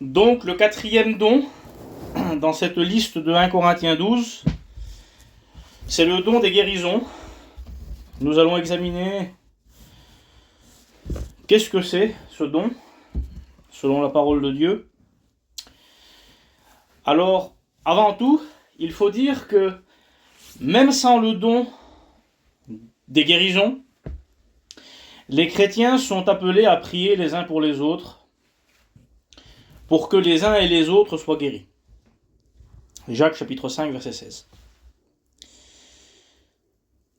Donc le quatrième don dans cette liste de 1 Corinthiens 12, c'est le don des guérisons. Nous allons examiner qu'est-ce que c'est ce don, selon la parole de Dieu. Alors, avant tout, il faut dire que même sans le don des guérisons, les chrétiens sont appelés à prier les uns pour les autres, pour que les uns et les autres soient guéris. Jacques chapitre 5, verset 16.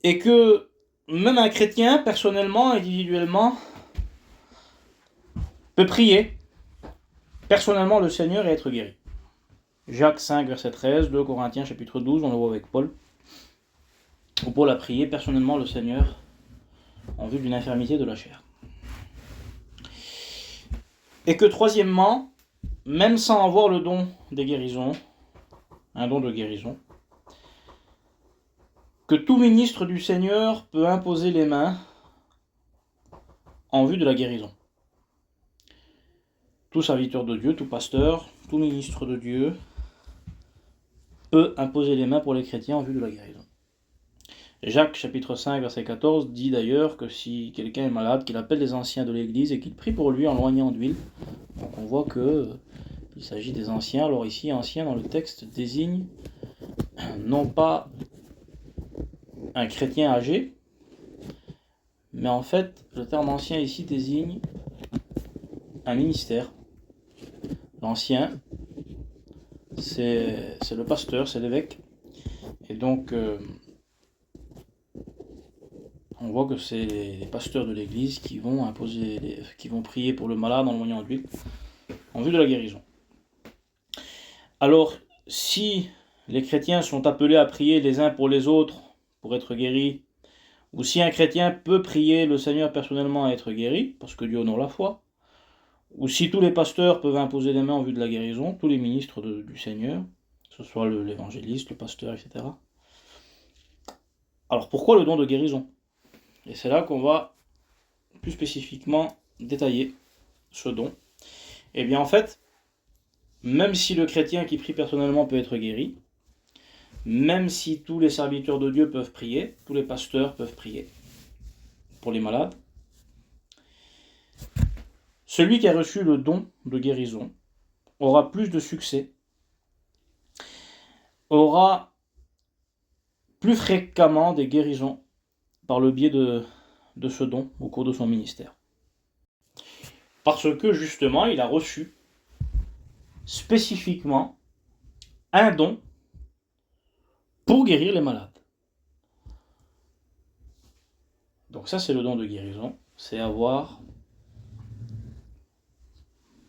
Et que même un chrétien, personnellement, individuellement, peut prier personnellement le Seigneur et être guéri. Jacques 5, verset 13, 2 Corinthiens chapitre 12, on le voit avec Paul, où Paul a prié personnellement le Seigneur en vue d'une infirmité de la chair. Et que troisièmement, même sans avoir le don des guérisons, un don de guérison, que tout ministre du Seigneur peut imposer les mains en vue de la guérison. Tout serviteur de Dieu, tout pasteur, tout ministre de Dieu peut imposer les mains pour les chrétiens en vue de la guérison. Jacques chapitre 5 verset 14 dit d'ailleurs que si quelqu'un est malade, qu'il appelle les anciens de l'église et qu'il prie pour lui en loignant d'huile. Donc on voit qu'il s'agit des anciens. Alors ici, ancien dans le texte désigne non pas un chrétien âgé, mais en fait le terme ancien ici désigne un ministère. L'ancien, c'est le pasteur, c'est l'évêque. Et donc on voit que c'est les pasteurs de l'église qui vont qui vont prier pour le malade en loignant d'huile en vue de la guérison. Alors, si les chrétiens sont appelés à prier les uns pour les autres pour être guéris, ou si un chrétien peut prier le Seigneur personnellement à être guéri, parce que Dieu honore la foi, ou si tous les pasteurs peuvent imposer les mains en vue de la guérison, tous les ministres du Seigneur, que ce soit l'évangéliste, le pasteur, etc. Alors pourquoi le don de guérison ? Et c'est là qu'on va plus spécifiquement détailler ce don. Eh bien en fait, même si le chrétien qui prie personnellement peut être guéri, même si tous les serviteurs de Dieu peuvent prier, tous les pasteurs peuvent prier pour les malades, celui qui a reçu le don de guérison aura plus de succès, aura plus fréquemment des guérisons par le biais de ce don au cours de son ministère. Parce que justement, il a reçu spécifiquement un don pour guérir les malades. Donc ça, c'est le don de guérison, c'est avoir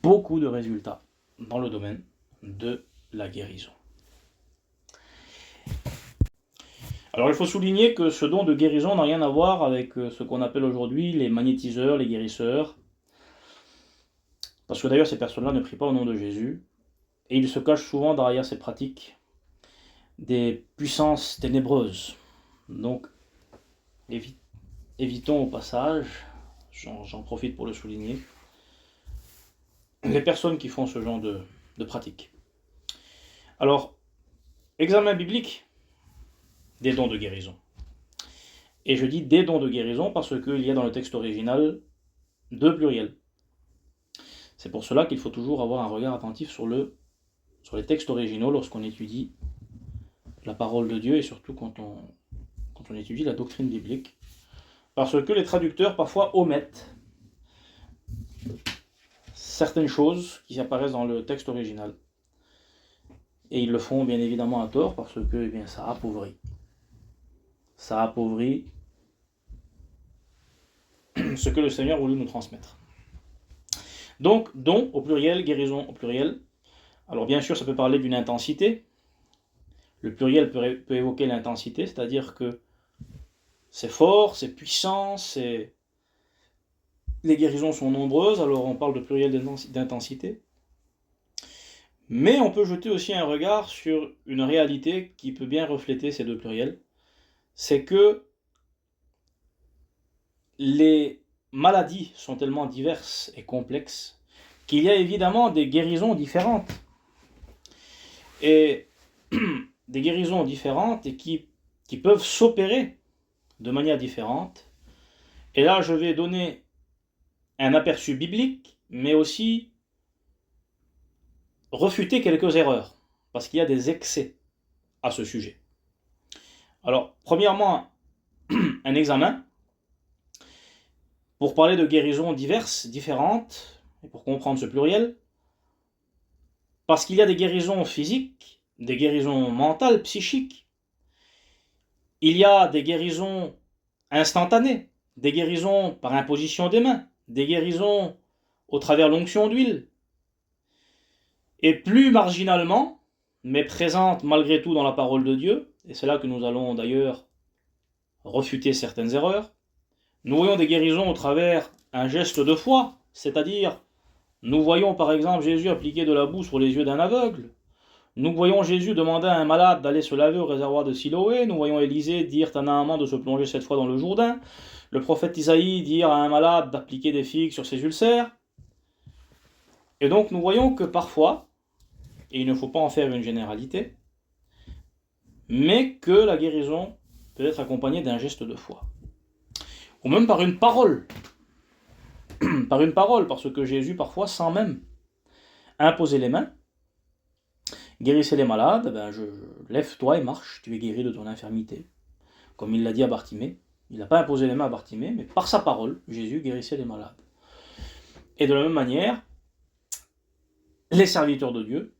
beaucoup de résultats dans le domaine de la guérison. Alors il faut souligner que ce don de guérison n'a rien à voir avec ce qu'on appelle aujourd'hui les magnétiseurs, les guérisseurs, parce que d'ailleurs ces personnes-là ne prient pas au nom de Jésus, et ils se cachent souvent derrière ces pratiques des puissances ténébreuses. Donc évitons au passage, j'en profite pour le souligner, les personnes qui font ce genre de pratiques. Alors, examen biblique des dons de guérison. Et je dis des dons de guérison parce qu'il y a dans le texte original deux pluriels. C'est pour cela qu'il faut toujours avoir un regard attentif sur les textes originaux lorsqu'on étudie la parole de Dieu et surtout quand on étudie la doctrine biblique. Parce que les traducteurs parfois omettent certaines choses qui apparaissent dans le texte original. Et ils le font bien évidemment à tort parce que ça appauvrit. Ça appauvrit ce que le Seigneur voulait nous transmettre. Donc, don au pluriel, guérison au pluriel. Alors bien sûr, ça peut parler d'une intensité. Le pluriel peut évoquer l'intensité, c'est-à-dire que c'est fort, c'est puissant, les guérisons sont nombreuses, alors on parle de pluriel d'intensité. Mais on peut jeter aussi un regard sur une réalité qui peut bien refléter ces deux pluriels. C'est que les maladies sont tellement diverses et complexes qu'il y a évidemment des guérisons différentes. Et des guérisons différentes et qui peuvent s'opérer de manière différente. Et là, je vais donner un aperçu biblique, mais aussi refuter quelques erreurs, parce qu'il y a des excès à ce sujet. Alors, premièrement, un examen pour parler de guérisons diverses, différentes, et pour comprendre ce pluriel, parce qu'il y a des guérisons physiques, des guérisons mentales, psychiques, il y a des guérisons instantanées, des guérisons par imposition des mains, des guérisons au travers l'onction d'huile, et plus marginalement, mais présentes malgré tout dans la parole de Dieu, et c'est là que nous allons d'ailleurs refuter certaines erreurs, nous voyons des guérisons au travers un geste de foi, c'est-à-dire nous voyons par exemple Jésus appliquer de la boue sur les yeux d'un aveugle, nous voyons Jésus demander à un malade d'aller se laver au réservoir de Siloé, nous voyons Élisée dire à Naaman de se plonger 7 fois dans le Jourdain, le prophète Isaïe dire à un malade d'appliquer des figues sur ses ulcères. Et donc nous voyons que parfois, et il ne faut pas en faire une généralité, mais que la guérison peut être accompagnée d'un geste de foi. Ou même par une parole. Par une parole, parce que Jésus parfois, sans même imposer les mains, guérissez les malades, lève-toi et marche, tu es guéri de ton infirmité. Comme il l'a dit à Bartimée, il n'a pas imposé les mains à Bartimée, mais par sa parole, Jésus guérissait les malades. Et de la même manière, les serviteurs de Dieu,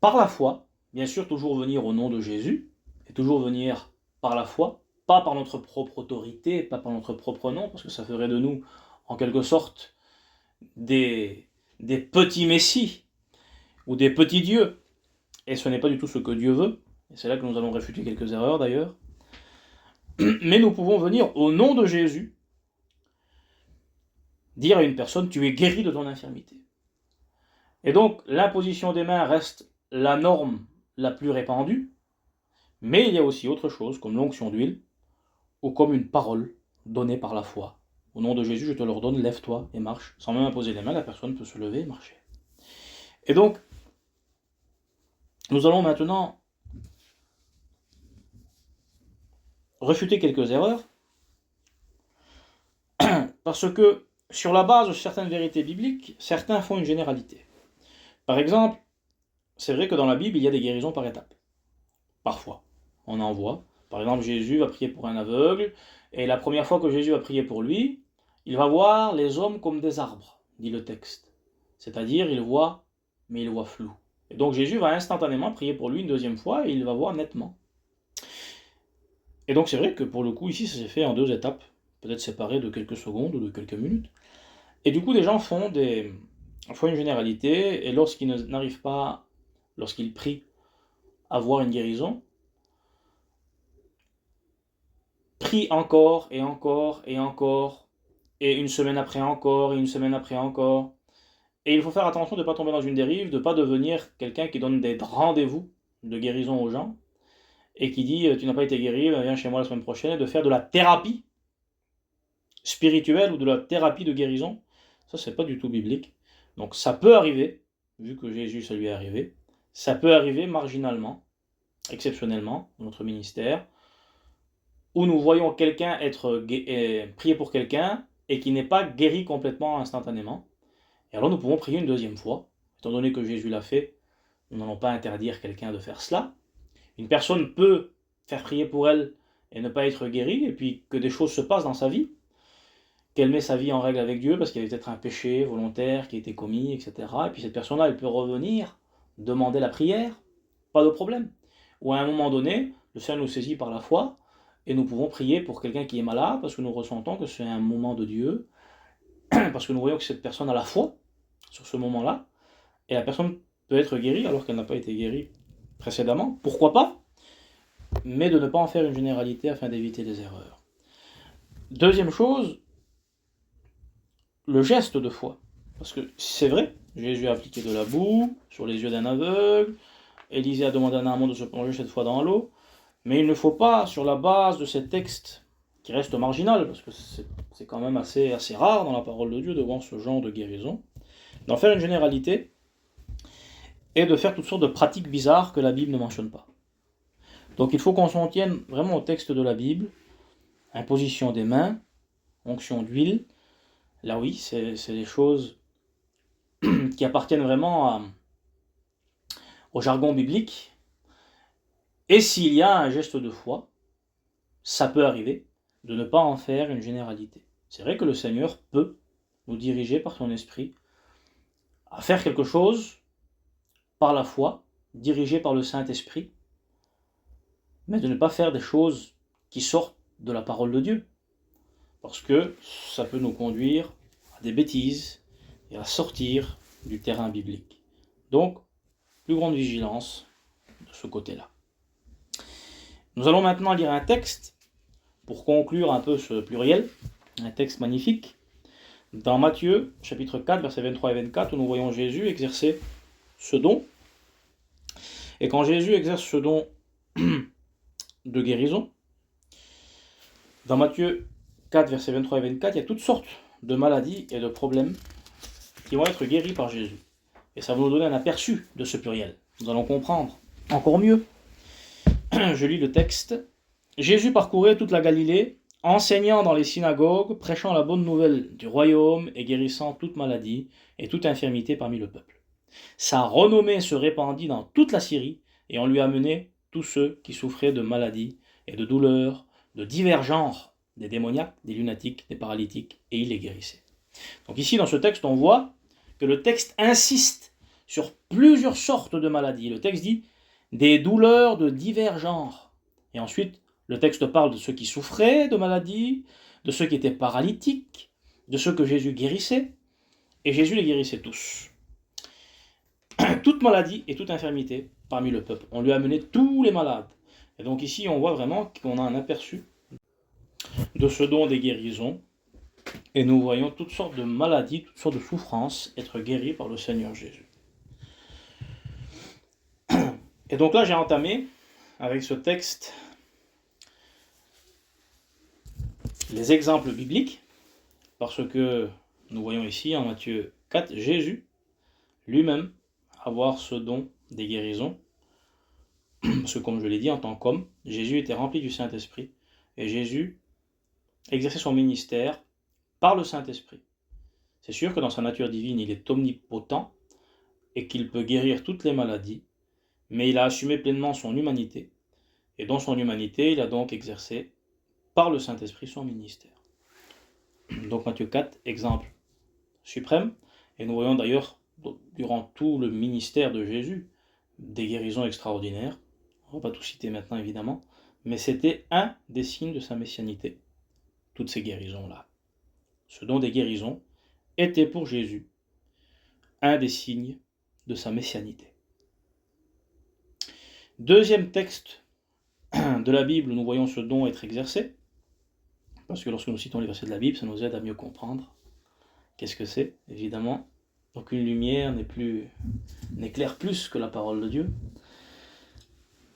par la foi, bien sûr toujours venir au nom de Jésus, et toujours venir par la foi, pas par notre propre autorité, pas par notre propre nom, parce que ça ferait de nous, en quelque sorte, des petits messies, ou des petits dieux. Et ce n'est pas du tout ce que Dieu veut, et c'est là que nous allons réfuter quelques erreurs d'ailleurs. Mais nous pouvons venir au nom de Jésus, dire à une personne, tu es guéri de ton infirmité. Et donc, l'imposition des mains reste la norme la plus répandue, mais il y a aussi autre chose, comme l'onction d'huile, ou comme une parole donnée par la foi. Au nom de Jésus, je te l'ordonne, lève-toi et marche. Sans même imposer les mains, la personne peut se lever et marcher. Et donc, nous allons maintenant refuter quelques erreurs, parce que, sur la base de certaines vérités bibliques, certains font une généralité. Par exemple, c'est vrai que dans la Bible, il y a des guérisons par étapes. Parfois, on en voit. Par exemple, Jésus va prier pour un aveugle, et la première fois que Jésus va prier pour lui, il va voir les hommes comme des arbres, dit le texte. C'est-à-dire, il voit, mais il voit flou. Et donc Jésus va instantanément prier pour lui une deuxième fois, et il va voir nettement. Et donc c'est vrai que pour le coup, ici, ça s'est fait en 2 étapes, peut-être séparées de quelques secondes ou de quelques minutes. Et du coup, des gens font une généralité, et lorsqu'ils n'arrivent pas, lorsqu'ils prient, à voir une guérison, prient encore, et encore, et encore, et une semaine après encore, et une semaine après encore. Et il faut faire attention de ne pas tomber dans une dérive, de ne pas devenir quelqu'un qui donne des rendez-vous de guérison aux gens, et qui dit, tu n'as pas été guéri, viens chez moi la semaine prochaine, et de faire de la thérapie spirituelle ou de la thérapie de guérison. Ça, c'est pas du tout biblique. Donc ça peut arriver, vu que Jésus, ça lui est arrivé, ça peut arriver marginalement, exceptionnellement, dans notre ministère, où nous voyons quelqu'un prier pour quelqu'un, et qui n'est pas guéri complètement instantanément. Et alors nous pouvons prier une deuxième fois, étant donné que Jésus l'a fait, nous n'allons pas interdire quelqu'un de faire cela. Une personne peut faire prier pour elle et ne pas être guérie, et puis que des choses se passent dans sa vie, qu'elle met sa vie en règle avec Dieu parce qu'il y avait peut-être un péché volontaire qui a été commis, etc. Et puis cette personne-là, elle peut revenir, demander la prière, pas de problème. Ou à un moment donné, le Seigneur nous saisit par la foi, et nous pouvons prier pour quelqu'un qui est malade, parce que nous ressentons que c'est un moment de Dieu, parce que nous voyons que cette personne a la foi sur ce moment-là, et la personne peut être guérie alors qu'elle n'a pas été guérie précédemment. Pourquoi pas? Mais de ne pas en faire une généralité afin d'éviter les erreurs. Deuxième chose, le geste de foi. Parce que c'est vrai, Jésus a appliqué de la boue sur les yeux d'un aveugle, Élisée a demandé à Naaman de se plonger cette fois dans l'eau, mais il ne faut pas, sur la base de ces textes, qui restent marginal, parce que c'est quand même assez rare dans la parole de Dieu de voir ce genre de guérison, d'en faire une généralité et de faire toutes sortes de pratiques bizarres que la Bible ne mentionne pas. Donc il faut qu'on s'en tienne vraiment au texte de la Bible, imposition des mains, onction d'huile. Là oui, c'est des choses qui appartiennent vraiment au jargon biblique. Et s'il y a un geste de foi, ça peut arriver de ne pas en faire une généralité. C'est vrai que le Seigneur peut nous diriger par son esprit à faire quelque chose par la foi, dirigé par le Saint-Esprit, mais de ne pas faire des choses qui sortent de la parole de Dieu, parce que ça peut nous conduire à des bêtises et à sortir du terrain biblique. Donc, plus grande vigilance de ce côté-là. Nous allons maintenant lire un texte pour conclure un peu ce pluriel, un texte magnifique, dans Matthieu, chapitre 4, versets 23 et 24, où nous voyons Jésus exercer ce don. Et quand Jésus exerce ce don de guérison, dans Matthieu 4, versets 23 et 24, il y a toutes sortes de maladies et de problèmes qui vont être guéris par Jésus. Et ça va nous donner un aperçu de ce pluriel. Nous allons comprendre encore mieux. Je lis le texte. Jésus parcourait toute la Galilée, enseignant dans les synagogues, prêchant la bonne nouvelle du royaume et guérissant toute maladie et toute infirmité parmi le peuple. Sa renommée se répandit dans toute la Syrie, et on lui amenait tous ceux qui souffraient de maladies et de douleurs, de divers genres, des démoniaques, des lunatiques, des paralytiques, et il les guérissait. Donc ici, dans ce texte, on voit que le texte insiste sur plusieurs sortes de maladies. Le texte dit des douleurs de divers genres. Et ensuite, le texte parle de ceux qui souffraient de maladies, de ceux qui étaient paralytiques, de ceux que Jésus guérissait, et Jésus les guérissait tous. Toute maladie et toute infirmité parmi le peuple. On lui a amené tous les malades. Et donc ici, on voit vraiment qu'on a un aperçu de ce don des guérisons. Et nous voyons toutes sortes de maladies, toutes sortes de souffrances être guéries par le Seigneur Jésus. Et donc là, j'ai entamé avec ce texte les exemples bibliques, parce que nous voyons ici en Matthieu 4, Jésus lui-même avoir ce don des guérisons, parce que comme je l'ai dit, en tant qu'homme, Jésus était rempli du Saint-Esprit, et Jésus exerçait son ministère par le Saint-Esprit. C'est sûr que dans sa nature divine, il est omnipotent, et qu'il peut guérir toutes les maladies, mais il a assumé pleinement son humanité, et dans son humanité, il a donc exercé par le Saint-Esprit son ministère. Donc Matthieu 4, exemple suprême, et nous voyons d'ailleurs durant tout le ministère de Jésus des guérisons extraordinaires. On ne va pas tout citer maintenant évidemment, mais c'était un des signes de sa messianité, toutes ces guérisons-là. Ce don des guérisons était pour Jésus un des signes de sa messianité. Deuxième texte de la Bible où nous voyons ce don être exercé, parce que lorsque nous citons les versets de la Bible, ça nous aide à mieux comprendre qu'est-ce que c'est, évidemment. Aucune lumière n'éclaire plus que la parole de Dieu.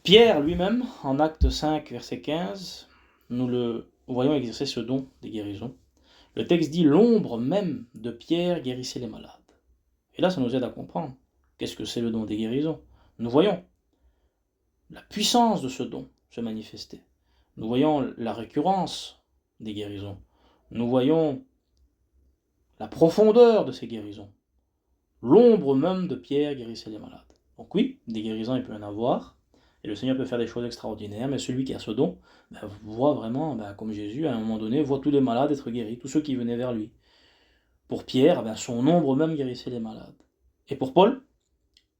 Pierre lui-même, en Acte 5, verset 15, nous le voyons exercer ce don des guérisons. Le texte dit « L'ombre même de Pierre guérissait les malades ». Et là, ça nous aide à comprendre qu'est-ce que c'est le don des guérisons. Nous voyons la puissance de ce don se manifester. Nous voyons la récurrence des guérisons. Nous voyons la profondeur de ces guérisons. L'ombre même de Pierre guérissait les malades. Donc oui, des guérisons, il peut y en avoir, et le Seigneur peut faire des choses extraordinaires, mais celui qui a ce don voit vraiment, comme Jésus, à un moment donné, voit tous les malades être guéris, tous ceux qui venaient vers lui. Pour Pierre, son ombre même guérissait les malades. Et pour Paul,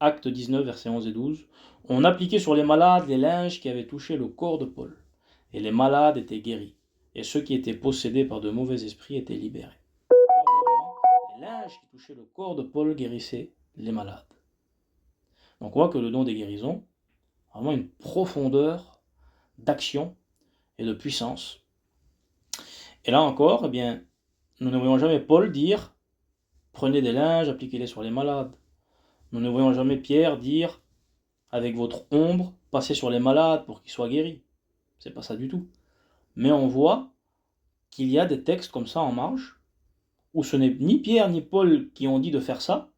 Acte 19, versets 11 et 12, on appliquait sur les malades les linges qui avaient touché le corps de Paul, et les malades étaient guéris, et ceux qui étaient possédés par de mauvais esprits étaient libérés. Les linges qui touchaient le corps de Paul guérissaient les malades. Donc on voit que le don des guérisons a vraiment une profondeur d'action et de puissance. Et là encore, nous ne voyons jamais Paul dire « Prenez des linges, appliquez-les sur les malades ». Nous ne voyons jamais Pierre dire « Avec votre ombre, passez sur les malades pour qu'ils soient guéris ». C'est pas ça du tout. Mais on voit qu'il y a des textes comme ça en marge, où ce n'est ni Pierre ni Paul qui ont dit de faire ça,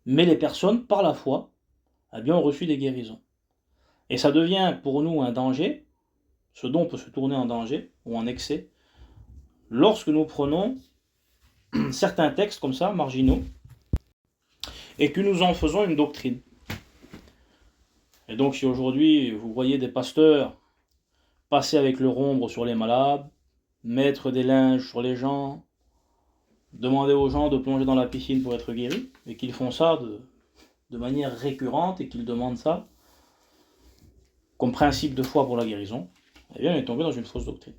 mais les personnes, par la foi, ont reçu des guérisons. Et ça devient pour nous un danger, ce don peut se tourner en danger ou en excès, lorsque nous prenons certains textes comme ça, marginaux, et que nous en faisons une doctrine. Et donc si aujourd'hui vous voyez des pasteurs passer avec leur ombre sur les malades, mettre des linges sur les gens, demander aux gens de plonger dans la piscine pour être guéris, et qu'ils font ça de manière récurrente, et qu'ils demandent ça comme principe de foi pour la guérison, eh bien on est tombé dans une fausse doctrine.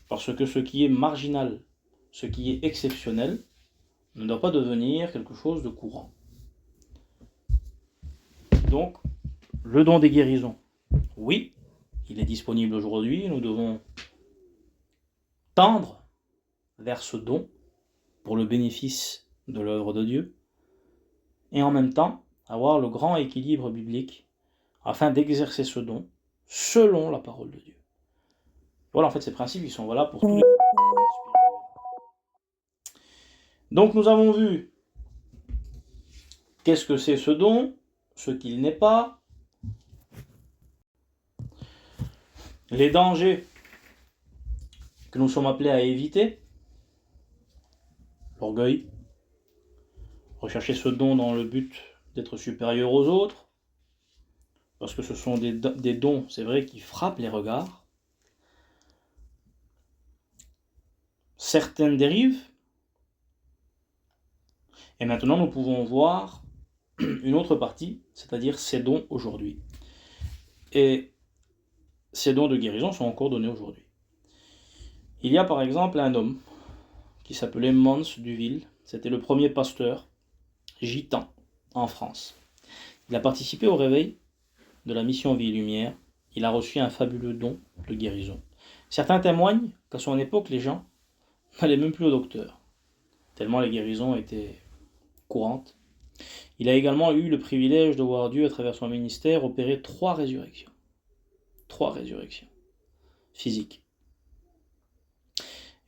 Parce que ce qui est marginal, ce qui est exceptionnel, ne doit pas devenir quelque chose de courant. Donc, le don des guérisons, oui, il est disponible aujourd'hui, nous devons tendre vers ce don pour le bénéfice de l'œuvre de Dieu, et en même temps avoir le grand équilibre biblique afin d'exercer ce don selon la parole de Dieu. Voilà, en fait, ces principes, ils sont valables pour tous les domaines spirituels. Donc, nous avons vu qu'est-ce que c'est ce don, ce qu'il n'est pas, les dangers que nous sommes appelés à éviter, l'orgueil, rechercher ce don dans le but d'être supérieur aux autres, parce que ce sont des dons, c'est vrai, qui frappent les regards, certaines dérives, et maintenant nous pouvons voir une autre partie, c'est-à-dire ces dons aujourd'hui. Et ces dons de guérison sont encore donnés aujourd'hui. Il y a par exemple un homme qui s'appelait Mons Duville, c'était le premier pasteur gitan en France. Il a participé au réveil de la mission Vie et Lumière, il a reçu un fabuleux don de guérison. Certains témoignent qu'à son époque, les gens n'allaient même plus au docteur, tellement les guérisons étaient courantes. Il a également eu le privilège de voir Dieu, à travers son ministère, opérer 3 résurrections. 3 résurrections physiques.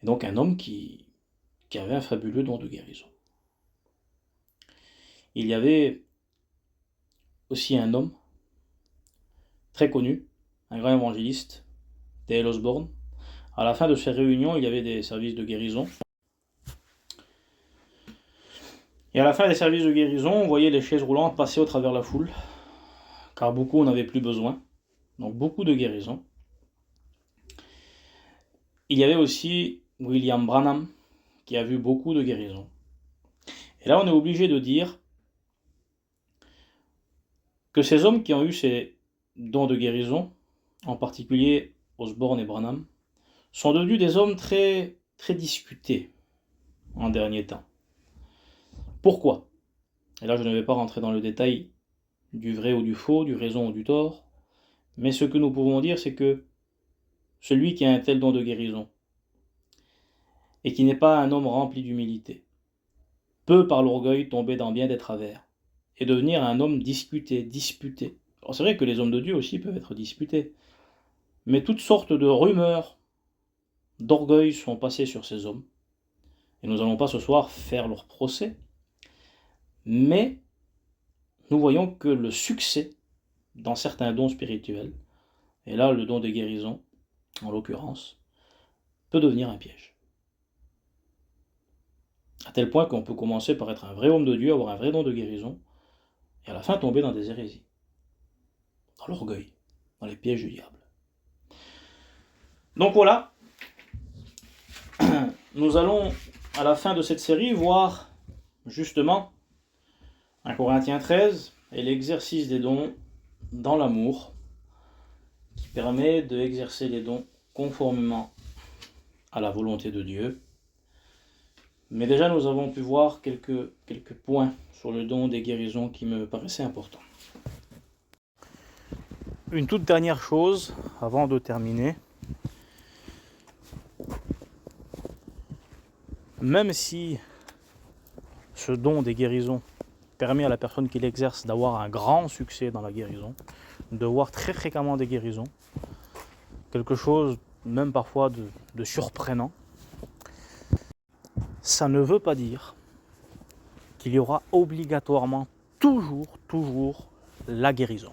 Et donc un homme qui avait un fabuleux don de guérison. Il y avait aussi un homme très connu, un grand évangéliste, D.L. Osborne. À la fin de ces réunions, il y avait des services de guérison. Et à la fin des services de guérison, on voyait les chaises roulantes passer au travers de la foule, car beaucoup n'avaient plus besoin. Donc beaucoup de guérisons. Il y avait aussi William Branham, qui a vu beaucoup de guérisons. Et là, on est obligé de dire que ces hommes qui ont eu ces dons de guérison, en particulier Osborne et Branham, sont devenus des hommes très, très discutés en dernier temps. Pourquoi? Et là, je ne vais pas rentrer dans le détail du vrai ou du faux, du raison ou du tort, mais ce que nous pouvons dire, c'est que celui qui a un tel don de guérison, et qui n'est pas un homme rempli d'humilité, peut par l'orgueil tomber dans bien des travers, et devenir un homme disputé. Alors c'est vrai que les hommes de Dieu aussi peuvent être disputés, mais toutes sortes de rumeurs d'orgueil sont passées sur ces hommes, et nous n'allons pas ce soir faire leur procès, mais nous voyons que le succès dans certains dons spirituels, et là le don des guérisons, en l'occurrence, peut devenir un piège. À tel point qu'on peut commencer par être un vrai homme de Dieu, avoir un vrai don de guérison, et à la fin tomber dans des hérésies, dans l'orgueil, dans les pièges du diable. Donc voilà, nous allons à la fin de cette série voir justement 1 Corinthiens 13 et l'exercice des dons dans l'amour, qui permet d'exercer les dons conformément à la volonté de Dieu. Mais déjà, nous avons pu voir quelques points sur le don des guérisons qui me paraissaient importants. Une toute dernière chose, avant de terminer. Même si ce don des guérisons permet à la personne qui l'exerce d'avoir un grand succès dans la guérison, de voir très fréquemment des guérisons, quelque chose même parfois de surprenant, ça ne veut pas dire qu'il y aura obligatoirement toujours la guérison.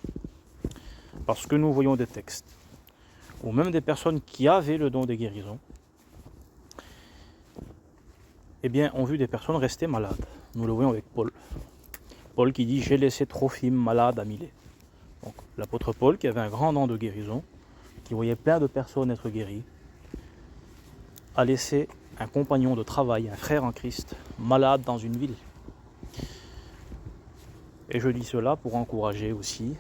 Parce que nous voyons des textes, ou même des personnes qui avaient le don des guérisons, eh bien, ont vu des personnes rester malades. Nous le voyons avec Paul. Paul qui dit « J'ai laissé Trophime malade à Milet ». Donc, l'apôtre Paul, qui avait un grand don de guérison, qui voyait plein de personnes être guéries, a laissé un compagnon de travail, un frère en Christ, malade dans une ville. Et je dis cela pour encourager aussi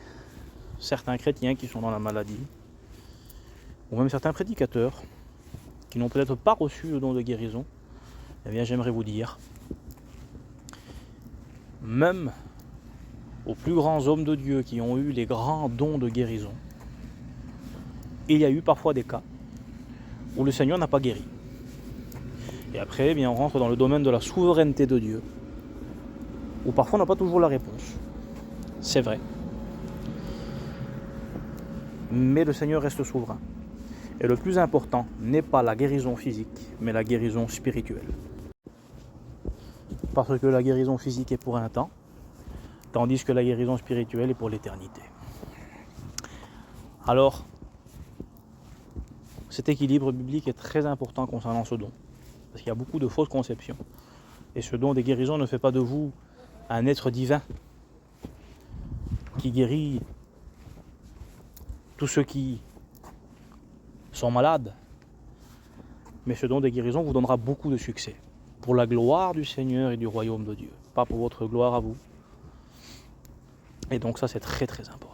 certains chrétiens qui sont dans la maladie, ou même certains prédicateurs qui n'ont peut-être pas reçu le don de guérison. Eh bien, j'aimerais vous dire, même aux plus grands hommes de Dieu qui ont eu les grands dons de guérison, il y a eu parfois des cas où le Seigneur n'a pas guéri. Et après, eh bien, on rentre dans le domaine de la souveraineté de Dieu, où parfois on n'a pas toujours la réponse. C'est vrai. Mais le Seigneur reste souverain. Et le plus important n'est pas la guérison physique, mais la guérison spirituelle. Parce que la guérison physique est pour un temps, tandis que la guérison spirituelle est pour l'éternité. Alors, cet équilibre biblique est très important concernant ce don. Parce qu'il y a beaucoup de fausses conceptions. Et ce don des guérisons ne fait pas de vous un être divin qui guérit tous ceux qui sont malades. Mais ce don des guérisons vous donnera beaucoup de succès. Pour la gloire du Seigneur et du royaume de Dieu. Pas pour votre gloire à vous. Et donc ça, c'est très important.